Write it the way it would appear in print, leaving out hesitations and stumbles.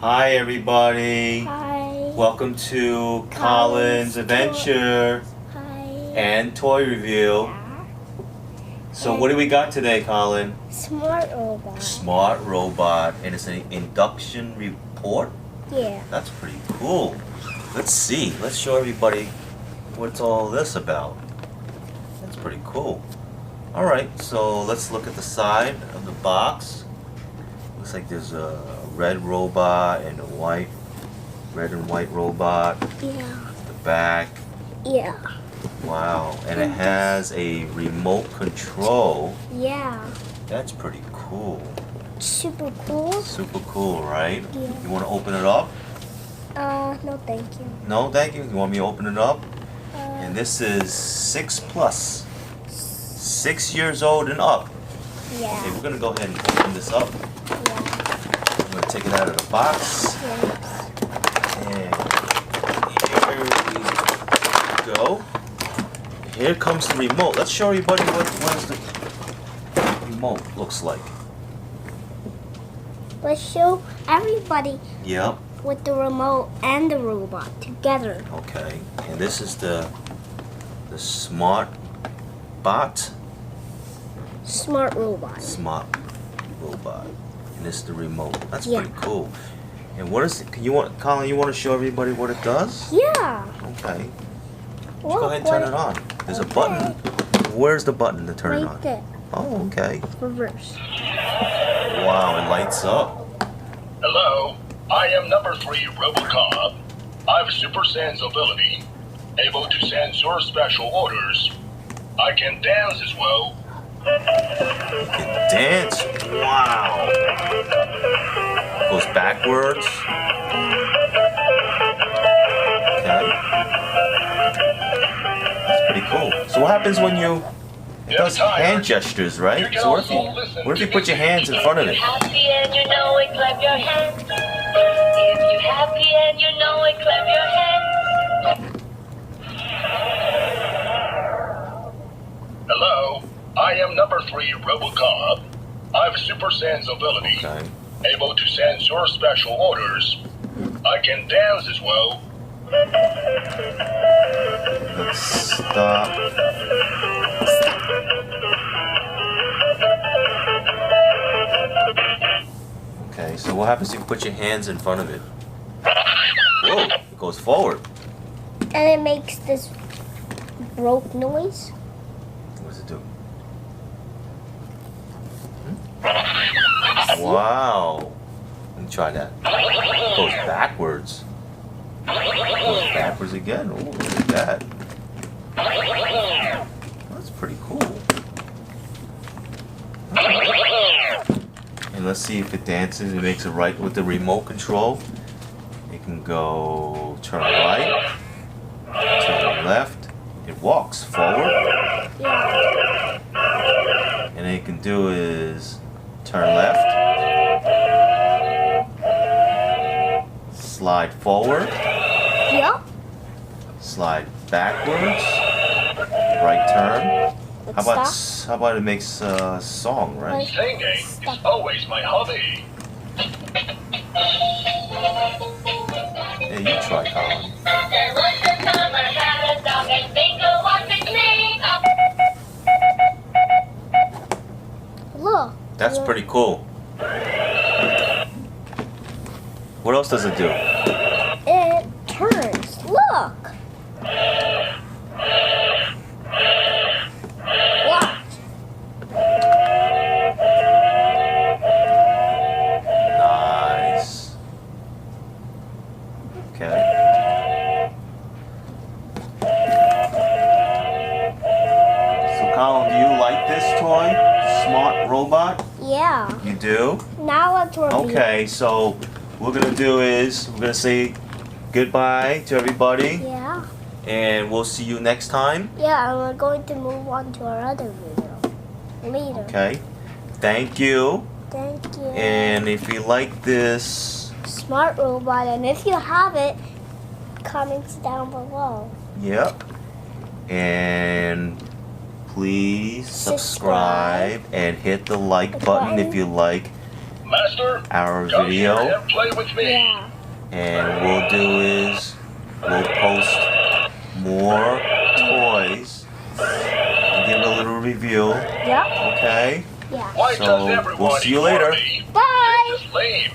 Hi everybody. Hi. Welcome to Colin's Adventure Hi. and Toy Review. So what do we got today, Colin? Smart robot. Smart robot, and it's an induction report? Yeah. That's pretty cool. Let's see. Let's show everybody what's all this about. That's pretty cool. Alright, so let's look at the side of the box. Looks like there's a red robot and a red and white robot. Yeah. The back. Yeah. Wow, and it has a remote control. Yeah. That's pretty cool. Super cool. Super cool, right? Yeah. You want to open it up? No thank you. No, thank you. You want me to open it up? Uh, And this is 6+. 6 years old and up. yeah. Okay, we're gonna go ahead and open this up. Yeah. I'm gonna take it out of the box. Yes. And here we go. Here comes the remote. Let's show everybody what the remote looks like. Let's show everybody Yep. with the remote and the robot together. Okay. And this is the smart bot. Smart robot. Smart robot. And this is the remote. That's Yeah. pretty cool. And what is it? Colin, you want to show everybody what it does? Yeah. Okay. Look, Go ahead and turn it on. There's a button. Where's the button to turn it Right on? there. Oh, okay. Reverse. Wow, it lights up. Hello, I am number 3 Robocop. I have super sense ability, able to sense your special orders. I can dance as well. It can dance. Wow. Goes backwards. Okay. That's pretty cool. So what happens when it does hand gestures, right? So what if you put your hands in front of it? Happy and you know it, clap your hands. If you're happy and you know it, clap your hands. Hello, I am number 3 Robocop. I have super sense ability, Okay. able to sense your special orders. I can dance as well. Let's stop. Okay, so what happens if you put your hands in front of it? Whoa, it goes forward. And it makes this broke noise. What does it do? Wow. Let me try that. It goes backwards. It goes backwards again. Oh, look at that. That's pretty cool. And let's see if it dances. It makes it right with the remote control. It can go turn right, turn left. It walks forward. Yeah. And then you can do is turn left, slide forward, Yup. slide backwards, right turn. Let's How about it makes a song, right? Singing is always my hobby. Yeah, you try, Colin. There was a summer, had a dog, and Bingo was his name. Look. That's pretty cool. What else does it do? It turns. Look. Watch. Nice. Okay. So, Colin, do you like this toy? Smart robot? Yeah. You do? Now let's review. Okay, so what we're gonna do is we're gonna say goodbye to everybody, Yeah. and we'll see you next time. Yeah, and we're going to move on to our other video later. Okay. Thank you. Thank you. And if you like this, Smart robot, and if you have it, comments down below. yep. And please subscribe and hit the like button if you like Master, our come here video. and play with me. Yeah. And we'll do is we'll post more toys and give a little review. Yep. Okay? Yeah. Why So, does everyone we'll see you ignore later. me? Bye. This is lame.